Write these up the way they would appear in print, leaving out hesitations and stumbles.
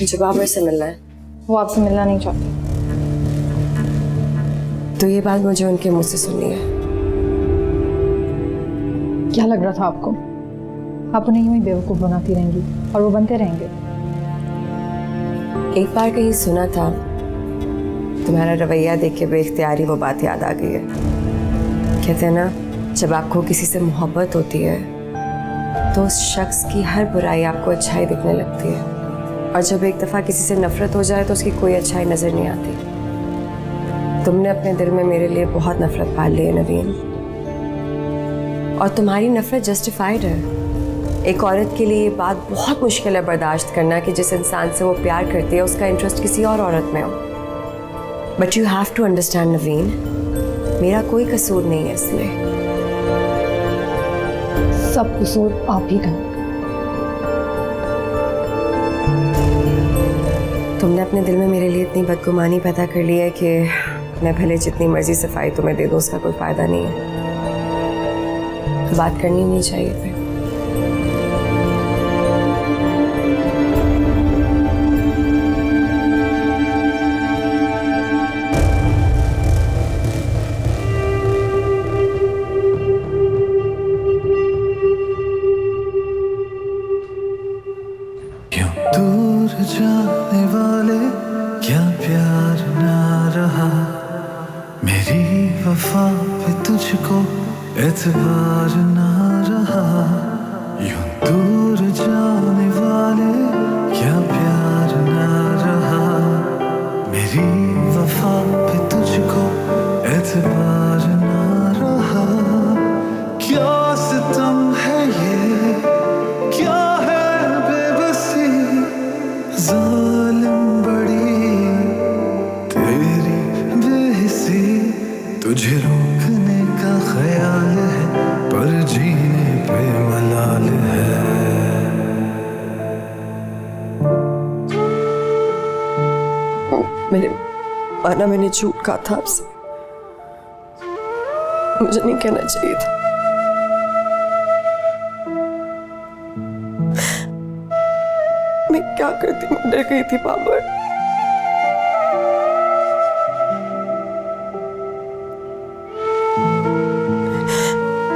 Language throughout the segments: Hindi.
मुझे बाबर से मिलना है। वो आपसे मिलना नहीं चाहती। तो ये बात मुझे उनके मुंह से सुननी है। क्या लग रहा था आपको? आप उन्हें यूं ही बेवकूफ बनाती रहेंगी और वो बनते रहेंगे। एक बार कहीं सुना था, तुम्हारा रवैया देख के बेख्तियारी वो बात याद आ गई है। कहते हैं ना, जब आपको किसी से मोहब्बत होती है तो उस शख्स की हर बुराई आपको अच्छाई दिखने लगती है, और जब एक दफ़ा किसी से नफरत हो जाए तो उसकी कोई अच्छाई नज़र नहीं आती। तुमने अपने दिल में मेरे लिए बहुत नफरत पाल ली है नवीन, और तुम्हारी नफरत जस्टिफाइड है। एक औरत के लिए ये बात बहुत मुश्किल है बर्दाश्त करना कि जिस इंसान से वो प्यार करती है उसका इंटरेस्ट किसी और औरत में हो। But you have to understand Naveen, मेरा कोई कसूर नहीं है इसमें। सब कसूर आप ही का। तुमने अपने दिल में मेरे लिए इतनी बदगुमानी पैदा कर ली है कि मैं भले जितनी मर्जी सफाई तुम्हें दे दूँ उसका कोई फायदा नहीं है। तो बात करनी नहीं चाहिए फिर। दूर जाने वाले क्या प्यार ना रहा, मेरी वफा पे तुझको एतबार ना रहा। यूं दूर जाने वाले क्या प्यार ना रहा, मेरी वफा पे तुझको एतबार ना रहा। क्या सितम है ये, क्या है बेबसी, जालिम बड़ी तेरी बेहिसी। तुझे रोकने का ख्याल है पर जीने पे मलाल है। मैंने झूठ कहा था आपसे, मुझे नहीं कहना चाहिए था। मैं क्या करती, मैं डर गई थी बाबर।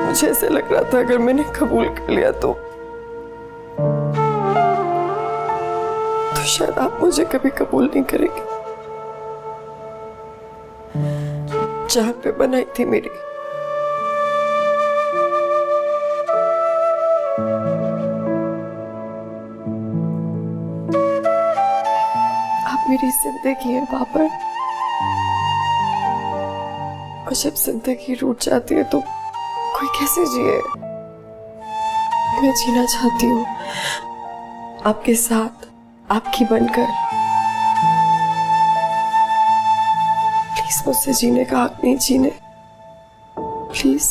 मुझे ऐसे लग रहा था अगर मैंने कबूल कर लिया तो शायद आप मुझे कभी कबूल नहीं करेंगे। जान पे बनाई थी मेरी, आप मेरी जिंदगी है बाबर, और जब जिंदगी रूठ जाती है तो कोई कैसे जिए। मैं जीना चाहती हूँ आपके साथ, आपकी बनकर। प्लीज मुझसे जीने का हक नहीं छीने, प्लीज।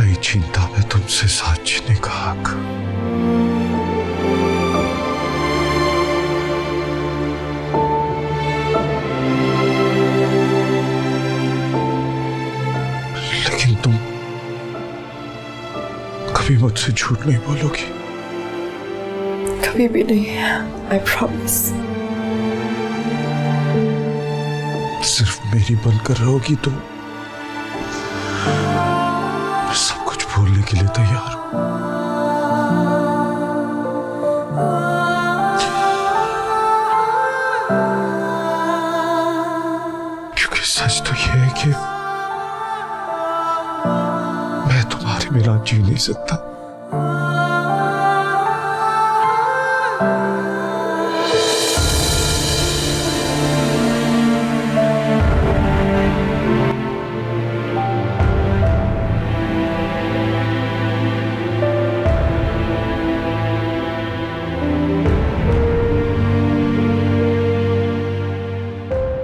नहीं छीनता मैं तुमसे साथ जीने का हक। लेकिन तुम कभी मुझसे झूठ नहीं बोलोगी? कभी भी नहीं, आई प्रॉमिस। सिर्फ मेरी बनकर रहोगी तो मैं सब कुछ भूलने के लिए तैयार हूं। क्योंकि सच तो यह है कि मैं तुम्हारे बिना जी नहीं सकता।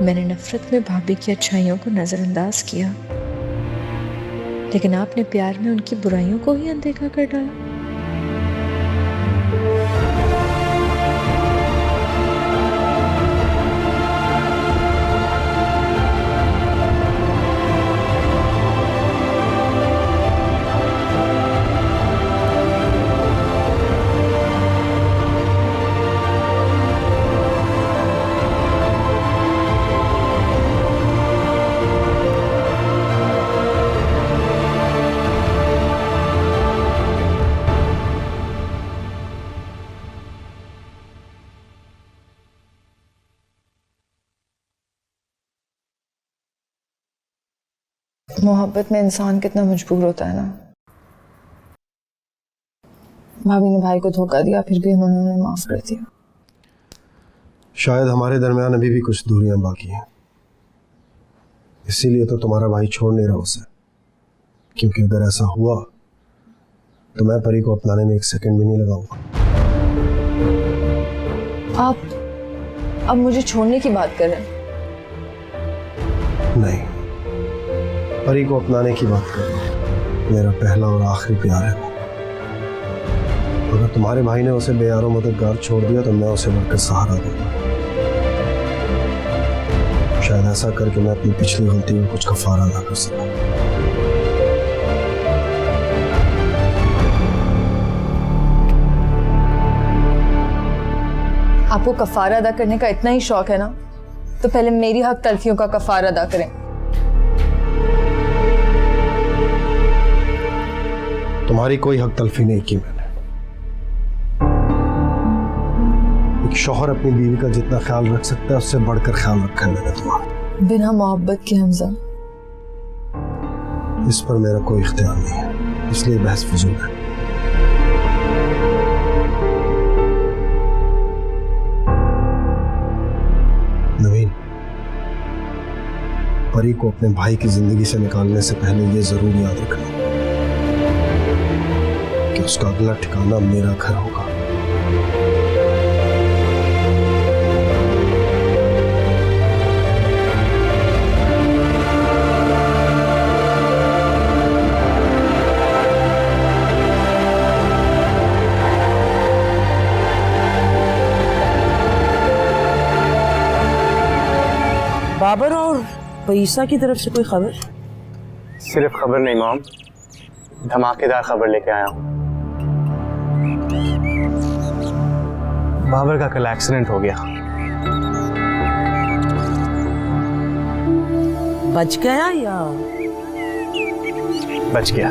मैंने नफरत में भाभी की अच्छाइयों को नजरअंदाज किया, लेकिन आपने प्यार में उनकी बुराइयों को ही अनदेखा कर डाला। मोहब्बत में इंसान कितना मजबूर होता है ना। भाभी ने भाई को धोखा दिया, फिर भी उन्होंने उन्हें माफ कर दिया। शायद हमारे दरमियान अभी भी कुछ दूरियां बाकी हैं, इसीलिए तो तुम्हारा भाई छोड़ नहीं रहा उसे। क्योंकि अगर ऐसा हुआ तो मैं परी को अपनाने में एक सेकंड भी नहीं लगाऊंगा। आप अब मुझे छोड़ने की बात कर रहे हैं? नहीं, परी को अपनाने की बात कर रहा हूं। मेरा पहला और आखिरी प्यार है वो। अगर तुम्हारे भाई ने उसे बेयारो मददगार छोड़ दिया तो मैं उसे बढ़कर सहारा दूंगा। शायद ऐसा करके मैं अपनी पिछली गलती में कुछ कफारा अदा कर सकूं। आपको कफारा अदा करने का इतना ही शौक है ना, तो पहले मेरी हक तलफियों का कफारा अदा करें। तुम्हारी कोई हक तलफी नहीं की मैंने। एक शौहर अपनी बीवी का जितना ख्याल रख सकता है उससे बढ़कर ख्याल रखा है मैंने तुम्हारा। बिना मोहब्बत के हमजा, इस पर मेरा कोई इख्तियार नहीं है, इसलिए बहस फजूल है। नवीन, परी को अपने भाई की जिंदगी से निकालने से पहले ये जरूर याद रखना कि उसका अगला ठिकाना मेरा घर होगा। बाबर और पैसा की तरफ से कोई खबर? सिर्फ खबर नहीं मॉम, धमाकेदार खबर लेके आया हूँ। बाबर का कल एक्सीडेंट हो गया। बच गया या? बच गया,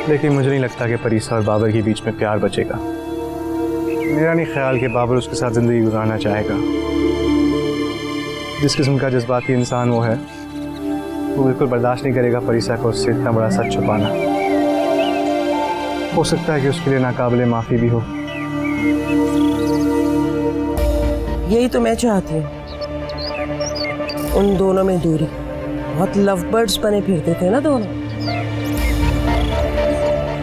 लेकिन मुझे नहीं लगता कि परीसा और बाबर के बीच में प्यार बचेगा। मेरा नहीं ख्याल कि बाबर उसके साथ जिंदगी गुजारना चाहेगा। जिस किस्म का जज्बाती इंसान वो है, वो बिल्कुल बर्दाश्त नहीं करेगा परीसा को उससे इतना बड़ा सच छुपाना। हो सकता है कि उसके लिए नाकाबिले माफ़ी भी हो। यही तो मैं चाहती हूँ, उन दोनों में दूरी। बहुत लव बर्ड्स बने फिरते थे ना दोनों।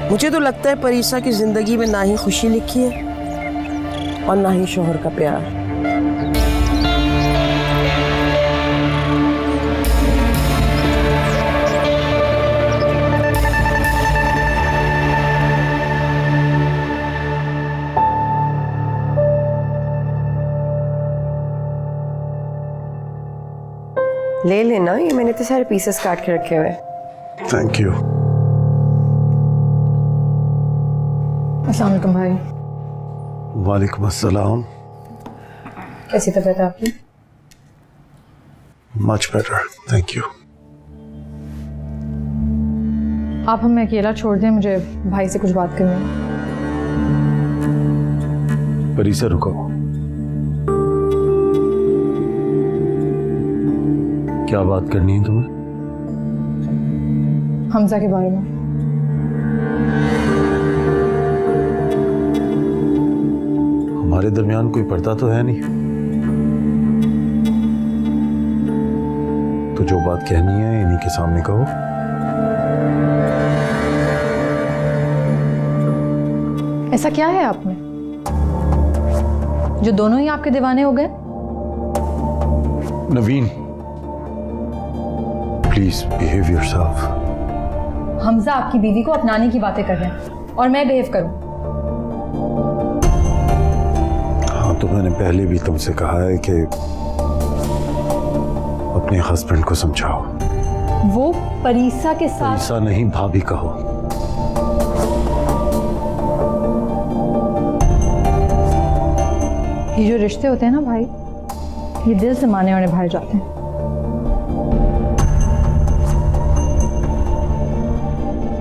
मुझे तो लगता है परीसा की जिंदगी में ना ही खुशी लिखी है और ना ही शौहर का प्यार। ले लेना, ये मैंने तो सारे पीसेस काट के रखे हुए। Thank you. अस्सलाम वालेकुम भाई। वालेकुम अस्सलाम। कैसी तबीयत है आपकी? Much better, thank you. आप हमें अकेला छोड़ दें, मुझे भाई से कुछ बात करनी है। परीसा रुको, क्या बात करनी है तुम्हें? हमजा के बारे में। हमारे दरमियान कोई पर्दा तो है नहीं, तो जो बात कहनी है इन्हीं के सामने कहो। ऐसा क्या है आप में जो दोनों ही आपके दीवाने हो गए? नवीन, प्लीज बिहेव योरसेल्फ। हमजा आपकी बीवी को अपनाने की बातें कर रहे हैं और मैं बिहेव करूं? हाँ, तो मैंने पहले भी तुमसे कहा है कि अपने हस्बैंड को समझाओ। वो परीसा के साथ। ऐसा नहीं, भाभी कहो। ये जो रिश्ते होते हैं ना भाई, ये दिल से माने और निभाए जाते हैं।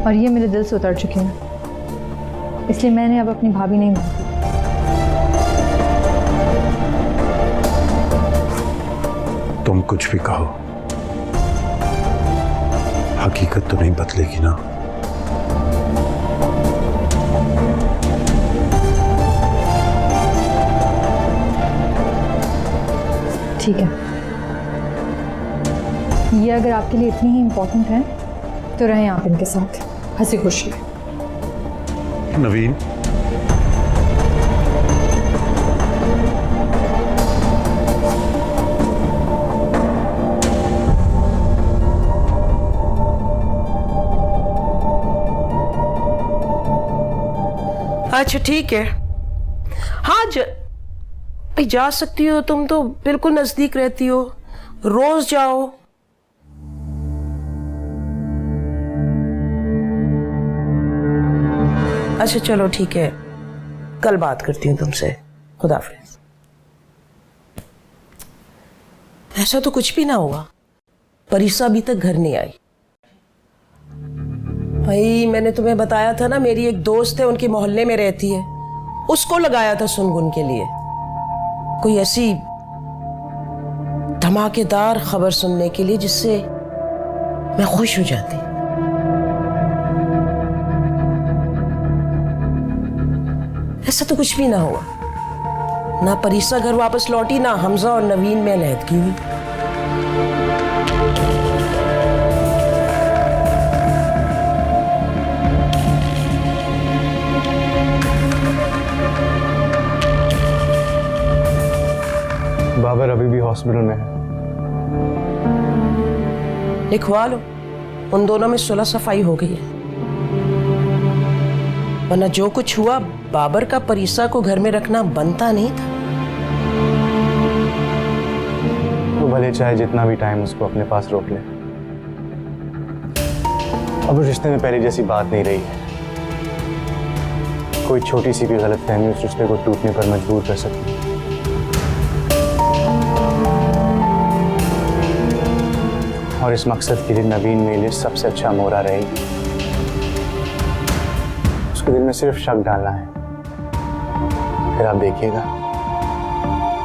और ये मेरे दिल से उतर चुके हैं, इसलिए मैंने अब अपनी भाभी नहीं मानी। तुम कुछ भी कहो, हकीकत तो नहीं बदलेगी ना। ठीक है, ये अगर आपके लिए इतनी ही इम्पोर्टेंट है तो रहें आप इनके साथ, हंसी खुशी। नवीन, अच्छा ठीक है, हाँ भाई जा सकती हो, तुम तो बिल्कुल नजदीक रहती हो, रोज जाओ। अच्छा चलो ठीक है, कल बात करती हूँ तुमसे। खुदा हाफिज। ऐसा तो कुछ भी ना हुआ, परीसा अभी तक घर नहीं आई। भाई मैंने तुम्हें बताया था ना, मेरी एक दोस्त है, उनके मोहल्ले में रहती है, उसको लगाया था सुनगुन के लिए। कोई ऐसी धमाकेदार खबर सुनने के लिए जिससे मैं खुश हो जाती। ऐसा तो कुछ भी ना हुआ, ना परीसा घर वापस लौटी, ना हमजा और नवीन में अलहदगी हुई। बाबर अभी भी हॉस्पिटल में है। लिखवा लो, उन दोनों में सुलह सफाई हो गई है, वरना जो कुछ हुआ बाबर का परीसा को घर में रखना बनता नहीं था। तो भले चाहे जितना भी टाइम उसको अपने पास रोक ले, अब उस रिश्ते में पहले जैसी बात नहीं रही है। कोई छोटी सी भी गलतफहमी उस रिश्ते को टूटने पर मजबूर कर सकती है। और इस मकसद के लिए नवीन मेरे लिए सबसे अच्छा मोहरा रहेगी। उसके दिल में सिर्फ शक डालना है, फिर आप देखिएगा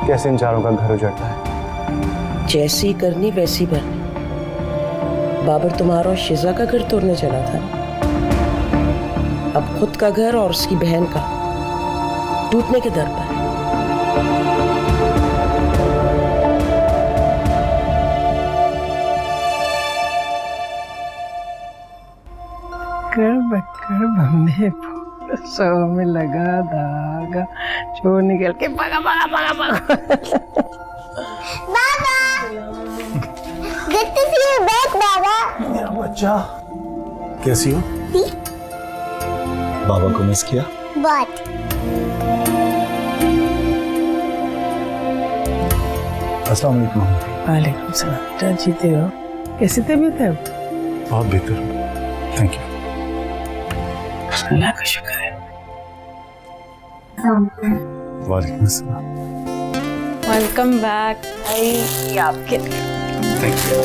कैसे इन चारों का घर उजड़ता है। जैसी करनी वैसी भरनी। बाबर तुम्हारा और शिजा का घर तोड़ने चला था, अब खुद का घर और उसकी बहन का टूटने के दर पर। में सौ में लगा धागा, चोर निकल के भागा भागा भागा भागा। बाबा, good to see you back, बाबा। मेरा बच्चा, कैसी हो? बाबा को मिस किया? बहुत। अस्सलाम वालेकुम। वालेकुम सलाम। जीते हो? कैसी तबीयत है? बहुत बेहतर, थैंक यू। अल्लाह का शुक्र है। वालेकुम अस्सलाम। वेलकम बैक भाई, आपके थैंक यू।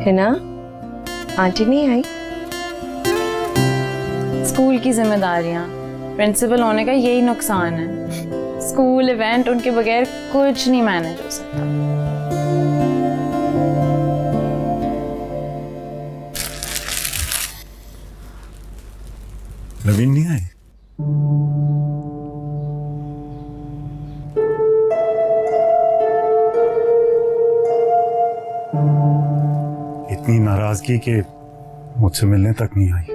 है ना, आंटी नहीं आई? स्कूल की जिम्मेदारियां, प्रिंसिपल होने का यही नुकसान है। स्कूल इवेंट उनके बगैर कुछ नहीं मैनेज हो सकता। नवीन नहीं आई? इतनी नाराजगी कि मुझसे मिलने तक नहीं आई।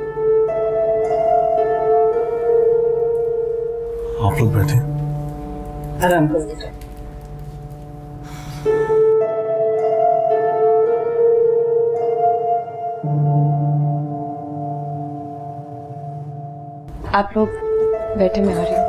आप लोग बैठे। आराम कर बेटा। आप लोग बैठे, मैं आ रही हूँ।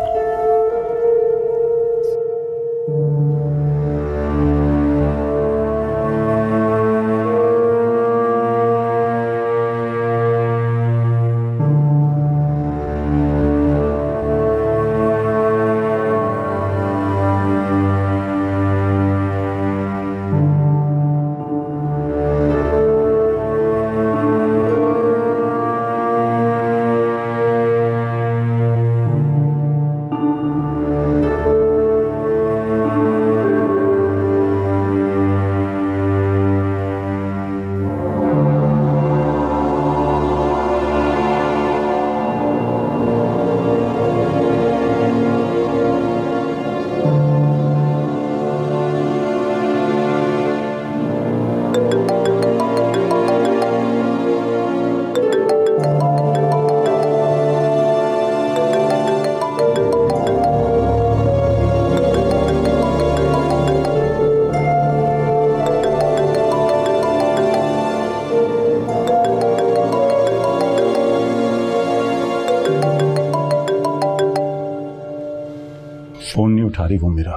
उठा रही हो मेरा?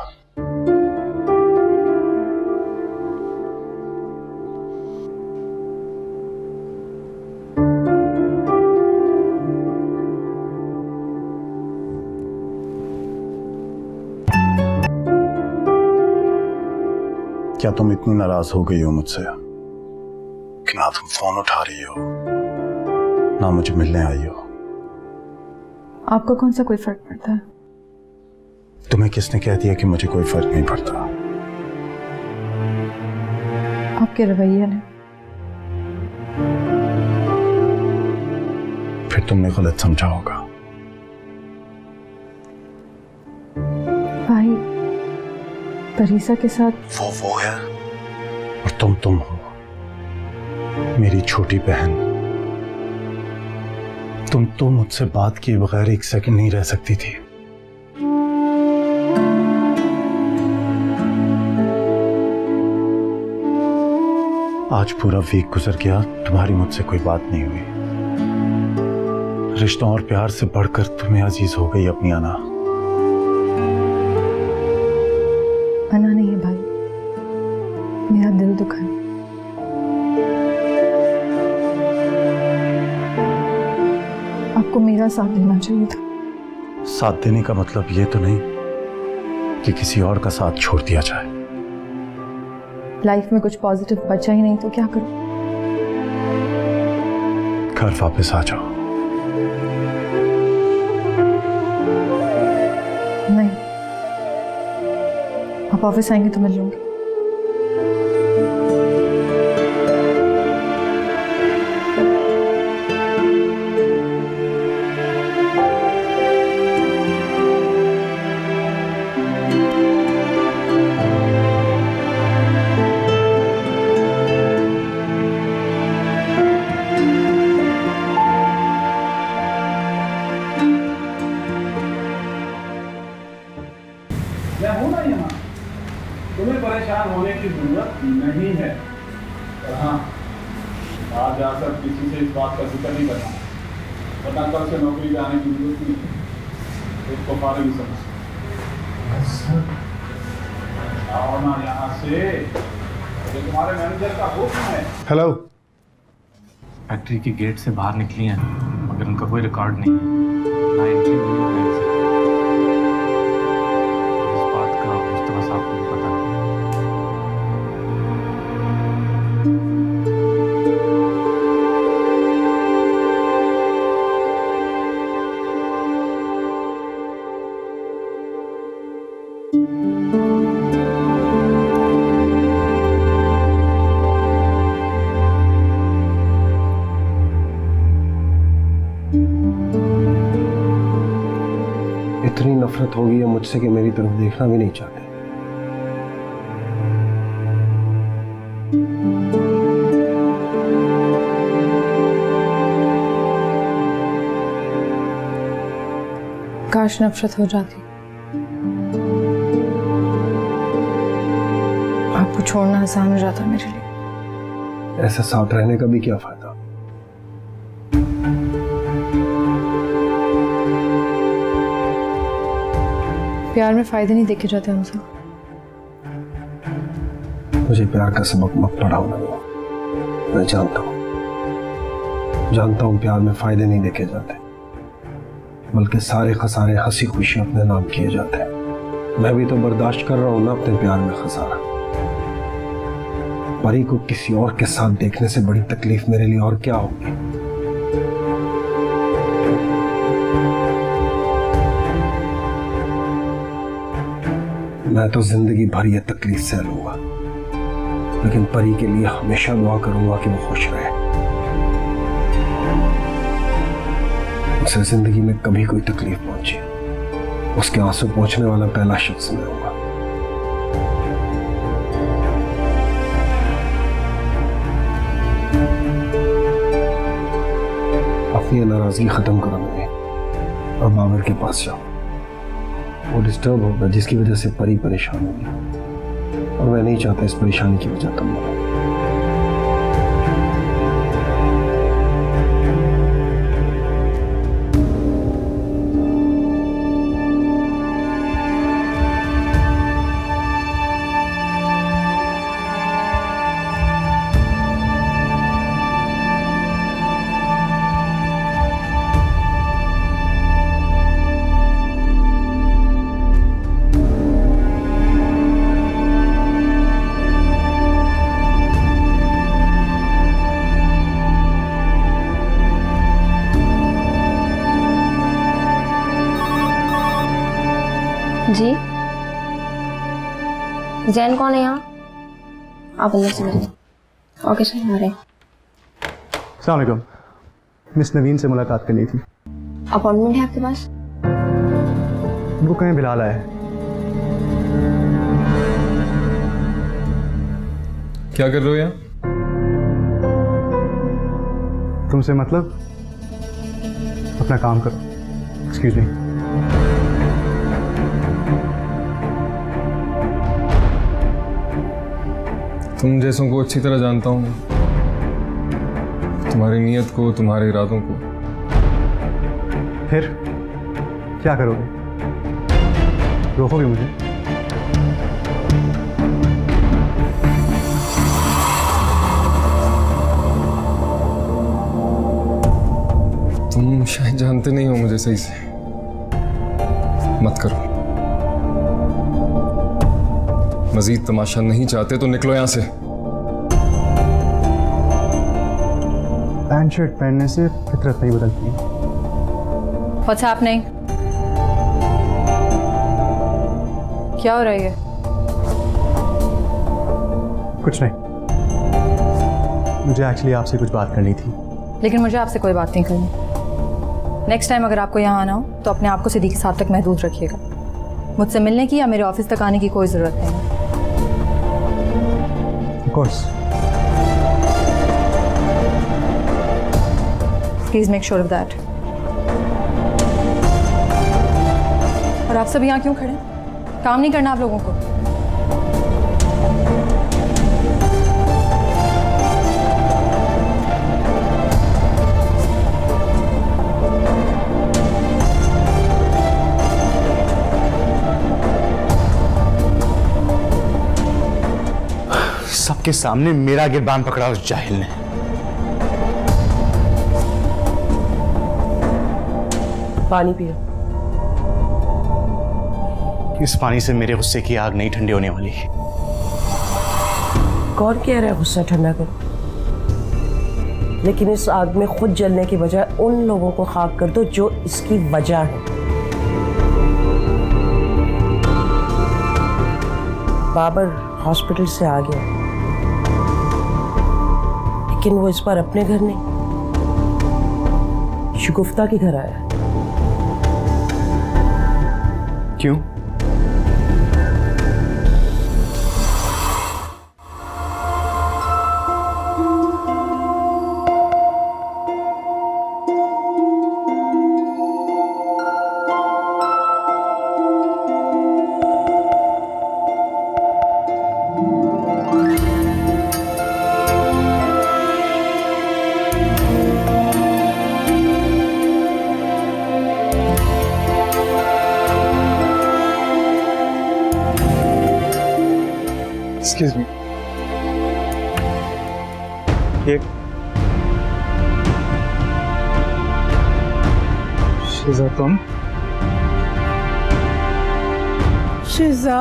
क्या तुम इतनी नाराज हो गई हो मुझसे कि ना तुम फोन उठा रही हो ना मुझे मिलने आई हो? आपको कौन सा कोई फर्क पड़ता है? तुम्हें किसने कह दिया कि मुझे कोई फर्क नहीं पड़ता? आपके रवैये ने। फिर तुमने गलत समझा होगा। भाई परीसा के साथ वो है और तुम हो, मेरी छोटी बहन। तुम तो मुझसे बात किए बगैर एक सेकंड नहीं रह सकती थी। आज पूरा वीक गुजर गया, तुम्हारी मुझसे कोई बात नहीं हुई। रिश्तों और प्यार से बढ़कर तुम्हें अजीज हो गई अपनी अना। अना नहीं है भाई, मेरा दिल दुखा है। आपको मेरा साथ देना चाहिए था। साथ देने का मतलब ये तो नहीं कि किसी और का साथ छोड़ दिया जाए। लाइफ में कुछ पॉजिटिव बचा ही नहीं तो क्या करूं? घर वापस आ जाओ। नहीं, आप ऑफिस आएंगे तो मिल लूंगी। मैं हूं ना यहाँ, तुम्हें परेशान होने की जरूरत नहीं है। और हाँ, आज जाकर किसी से इस बात का जिक्र नहीं करना, वरना कल से नौकरी पे आने की जरूरत नहीं है। इसको फारे भी समझ आओ ना यहाँ से, ये तुम्हारे मैनेजर का हुक्म है। हेलो। फैक्ट्री के गेट से बाहर निकली हैं, मगर उनका कोई रिकॉर्ड नहीं है, ना एंट्री हुई है, ना exit। इस बात का मुस्तफा साहब को भी पता नहीं। इतनी नफरत हो गई है मुझसे कि मेरी तरफ देखना भी नहीं चाहते। काश नफरत हो जाती। आपको छोड़ना आसान हो जाता मेरे लिए। ऐसा साथ रहने का भी क्या फायदा? प्यार में फायदे नहीं देखे जाते हमसे। मुझे प्यार का सबक मत पढ़ाओ ना। मैं जानता हूँ प्यार में फायदे नहीं देखे जाते, बल्कि सारे खसारे हंसी खुशी अपने नाम किए जाते हैं। मैं भी तो बर्दाश्त कर रहा हूं ना अपने प्यार में खसारा। परी को किसी और के साथ देखने से बड़ी तकलीफ मेरे लिए और क्या होगी? मैं तो जिंदगी भर ये तकलीफ सह लूंगा, लेकिन परी के लिए हमेशा दुआ करूंगा कि वो खुश रहे। उसे जिंदगी में कभी कोई तकलीफ पहुंची, उसके आंसू पहुंचने वाला पहला शख्स मैं होगा। अपनी नाराजगी खत्म करो मुझे और बाबर के पास जाओ। वो डिस्टर्ब होगा जिसकी वजह से परी परेशान होगी, और मैं नहीं चाहता इस परेशानी की वजह तुम बनो। जी जैन कौन है यहाँ? आप अंदर से मिलिए। ओके सर, आ रहे हैं। अस्सलाम वालेकुम। मिस नवीन से मुलाकात करनी थी। अपॉइंटमेंट है आपके पास? उनको कहीं बिलाल आया है। क्या कर रहे हो यहाँ? तुमसे मतलब? अपना काम करो। Excuse me. तुम जैसों को अच्छी तरह जानता हूँ, तुम्हारी नीयत को, तुम्हारे इरादों को। फिर क्या करोगे? रोकोगे मुझे? तुम शायद जानते नहीं हो मुझे सही से। मत करो। मजीद तमाशा नहीं चाहते तो निकलो यहां से। पैंट शर्ट पहनने से फितरत नहीं बदलती। What's happening? क्या हो रहा है? कुछ नहीं, मुझे एक्चुअली आपसे कुछ बात करनी थी। लेकिन मुझे आपसे कोई बात नहीं करनी। नेक्स्ट टाइम अगर आपको यहाँ आना हो तो अपने आप को सिद्दीकी साहब तक महदूद रखिएगा। मुझसे मिलने की या मेरे ऑफिस तक आने की कोई ज़रूरत नहीं है। Of course. Please make sure of that. और आप सब यहाँ क्यों खड़े हैं? काम नहीं करना आप लोगों को? सबके सामने मेरा गिरबान पकड़ा उस जाहिल ने। पानी पियो। इस पानी से मेरे गुस्से की आग नहीं ठंडी होने वाली। कौन कह रहा है गुस्सा ठंडा करो? लेकिन इस आग में खुद जलने की बजाय उन लोगों को खाक कर दो जो इसकी वजह है। बाबर हॉस्पिटल से आ गया, लेकिन वो इस बार अपने घर नहीं, शगुफ्ता के घर आया। क्यों? Excuse me. ये शिजा तुम? शिजा,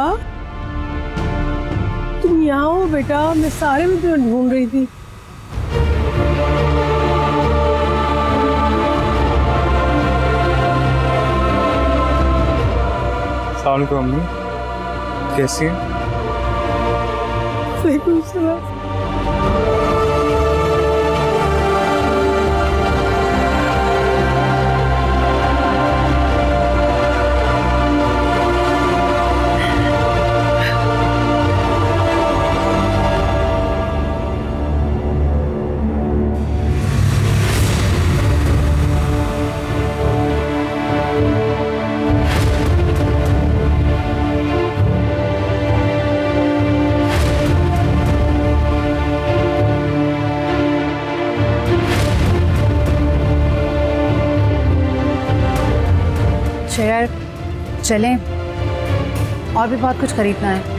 तुम यहाँ हो बेटा? मैं सारे में तुम्हें ढूंढ रही थी। अस्सलाम वालेकुम अम्मी, कैसी हैं? वालेकुम सलाम। शेयर चलें, और भी बहुत कुछ खरीदना है।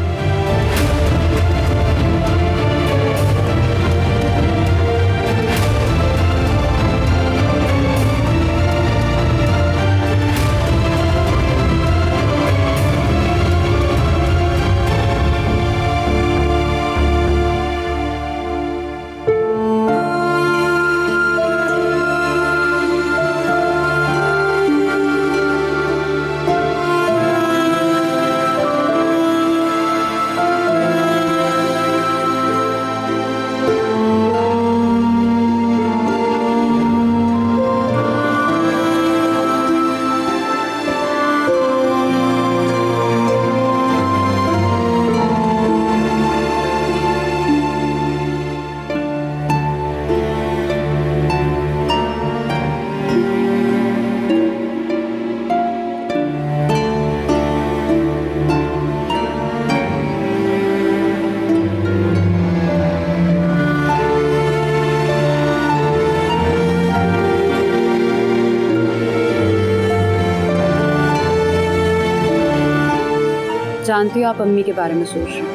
जानती हूँ आप अम्मी के बारे में सोच रहे हो।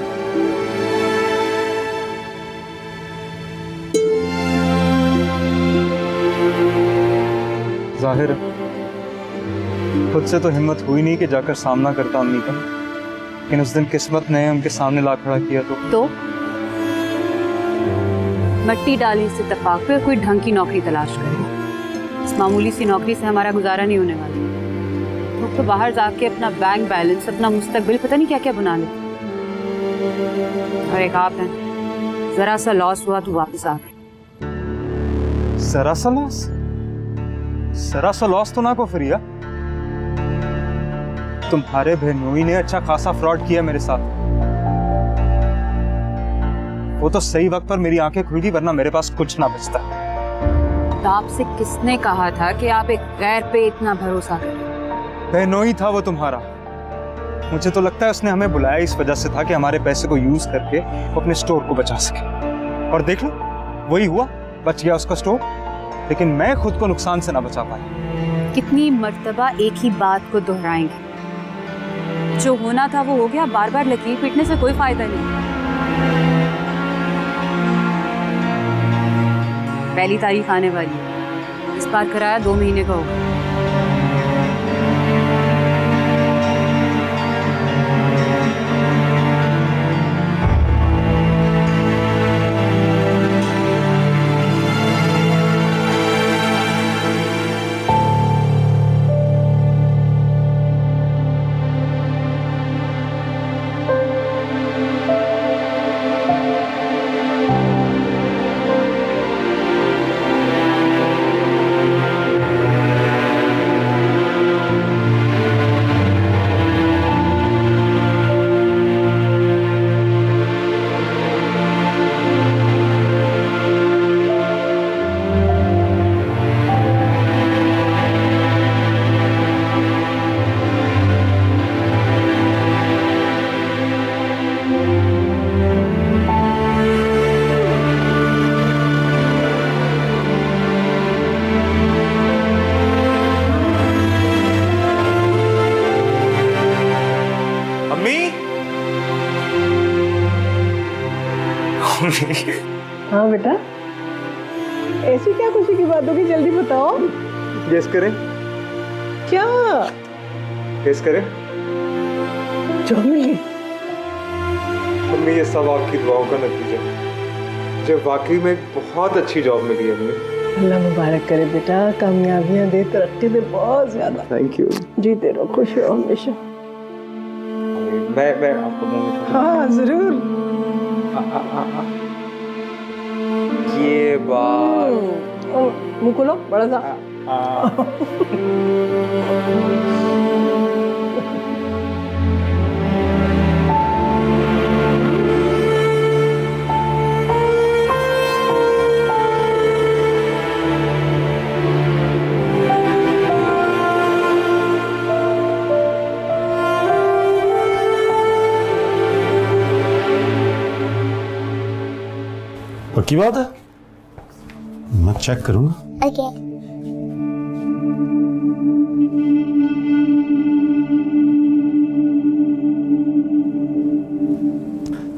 जाहिर है खुद से तो हिम्मत हुई नहीं कि जाकर सामना करता अम्मी का, लेकिन उस दिन किस्मत ने उनके सामने ला खड़ा किया तो मट्टी डाली इस इत्तेफाक पे कोई ढंग की नौकरी तलाश करें। इस मामूली सी नौकरी से हमारा गुजारा नहीं होने वाला। तो बाहर जाके अपना बैंक बैलेंस, अपना मुस्तकबिल पता नहीं क्या क्या बना लेते। और एक आप हैं, जरा सा लॉस हुआ तो वापस आ गए। जरा सा लॉस तो ना को फ्रिया, तुम्हारे बहनोई ने अच्छा खासा फ्रॉड किया मेरे साथ। वो तो सही वक्त पर मेरी आंखें खुल गई, वरना मेरे पास कुछ ना बचता। तो आपसे किसने कहा था कि आप एक गैर पे इतना भरोसा करें? बहनोई था वो तुम्हारा। मुझे तो लगता है उसने हमें बुलाया इस वजह से था कि हमारे पैसे को यूज करके वो अपने स्टोर को बचा सके। और देख लो वही हुआ, बच गया उसका स्टोर, लेकिन मैं खुद को नुकसान से ना बचा पाया। कितनी मर्तबा एक ही बात को दोहराएंगे? जो होना था वो हो गया, बार बार लकीर पीटने से कोई फायदा नहीं। पहली तारीख आने वाली है, इस बार कराया 2 महीने का होगा। हाँ बेटा, ऐसी क्या खुशी की बात होगी, जल्दी बताओ। गेस करें। क्या गेस करें? जॉब मिल गई? मम्मी ये सब आपकी दुआओं का नतीजा है। मुझे वाकई में एक बहुत अच्छी जॉब मिली है मम्मी। अल्लाह मुबारक करे बेटा, कामयाबियां दे, तरक्की दे बहुत ज्यादा। Thank you. जीते रहो, खुश रहो हमेशा। मैं आपको मुंह में हाँ जरूर। ये बात मुंह खोलो बड़ा सा। पक्की बात है, मैं चेक करूंगा। ओके।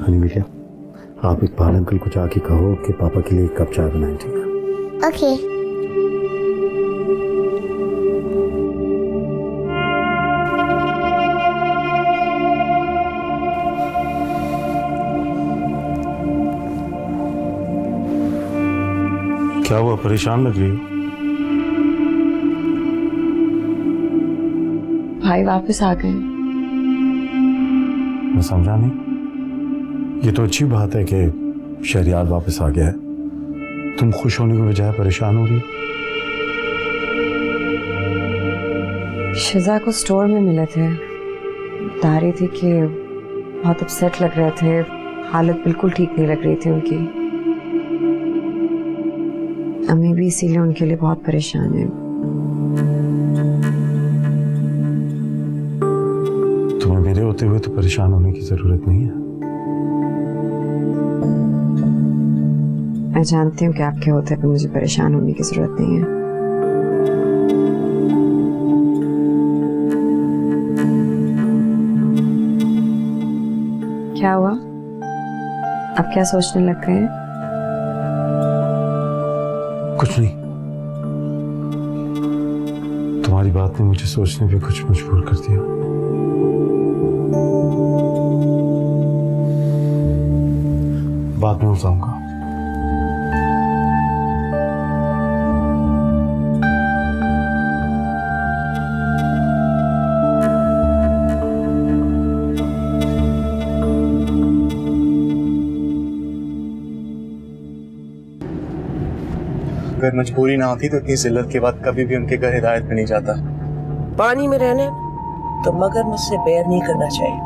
हनी बेटा, आप इकबाल अंकल को जाके कहो कि पापा के लिए एक कप चाय बनाएं, ठीक है? ओके। क्या हुआ, परेशान लग रही हो? भाई वापस आ गए। मैं समझा नहीं। ये तो अच्छी बात है कि शहरियार वापस आ गया है। तुम खुश होने के बजाय परेशान हो रही हो। शिजा को स्टोर में मिले थे, बता रही थी कि बहुत अपसेट लग रहे थे, हालत बिल्कुल ठीक नहीं लग रही थी उनकी। अम्मी भी इसीलिए उनके लिए बहुत परेशान है। तुम्हें मेरे होते हुए तो परेशान होने की जरूरत नहीं है। मैं जानती हूँ कि आपके होते पर मुझे परेशान होने की जरूरत नहीं है। क्या हुआ? अब क्या सोचने लग गए? कुछ नहीं। तुम्हारी बात ने मुझे सोचने पे कुछ मजबूर कर दिया। बाद में बताऊंगा। अगर मजबूरी ना होती तो इतनी जिल्लत के बाद कभी भी उनके घर हिदायत में नहीं जाता। पानी में रहने तो मगरमच्छ से बैर नहीं करना चाहिए।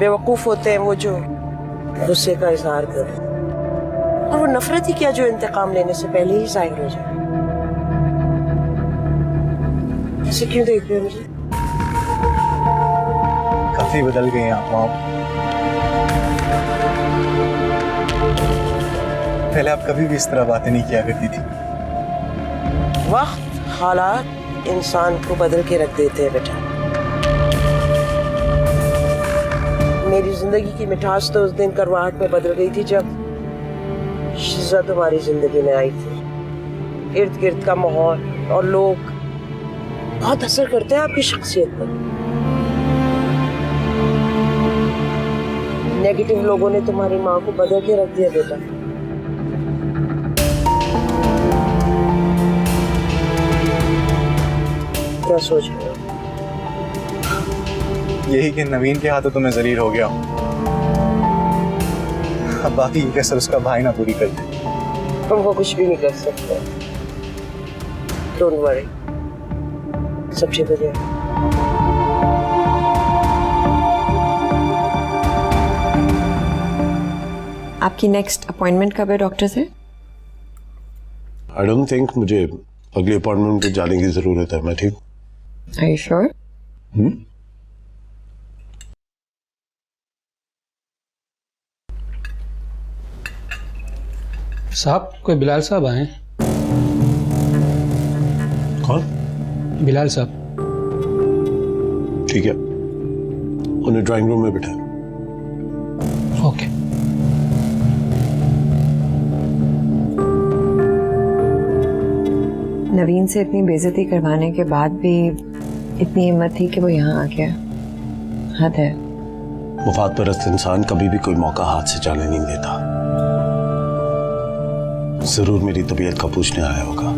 बेवकूफ होते हैं वो जो गुस्से का इजहार कर, और वो नफरत ही क्या जो इंतकाम लेने से पहले ही जाहिर हो जाए। ऐसे क्यों देख रहे हो मुझे? काफी बदल गए हैं आप। पहले आप कभी भी इस तरह बातें नहीं किया करती थी। वक्त हालात इंसान को बदल के रख देते हैं बेटा। मेरी जिंदगी की मिठास तो उस दिन करवाहट में बदल गई थी जब शिज़ा तुम्हारी जिंदगी में आई थी। इर्द गिर्द का माहौल और लोग बहुत असर करते हैं आपकी शख्सियत पर। नेगेटिव लोगों ने तुम्हारी माँ को बदल के रख दिया बेटा। क्या सोच रहे हो? यही कि नवीन के हाथों तो मैं जलील हो गया हूँ। अब बाकी की कसर उसका भाई ना पूरी कर दे। हम वो कुछ भी नहीं कर सकते। डोंट वरी, सब ठीक हो जाएगा। आपकी नेक्स्ट अपॉइंटमेंट कब है डॉक्टर से? आई डोंट थिंक मुझे अगली अपॉइंटमेंट पे जाने की जरूरत है। मैं ठीक। Are you sure? साहब, कोई बिलाल साहब आए? कौन? बिलाल साहब। ठीक है, उन्हें ड्राइंग रूम में बिठाएं। ओके। नवीन से इतनी बेइज्जती करवाने के बाद भी इतनी हिम्मत थी कि वो यहाँ आ गया। हद है। मुफाद परस्त इंसान कभी भी कोई मौका हाथ से जाने नहीं देता। जरूर मेरी तबीयत का पूछने आया होगा।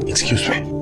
Excuse me.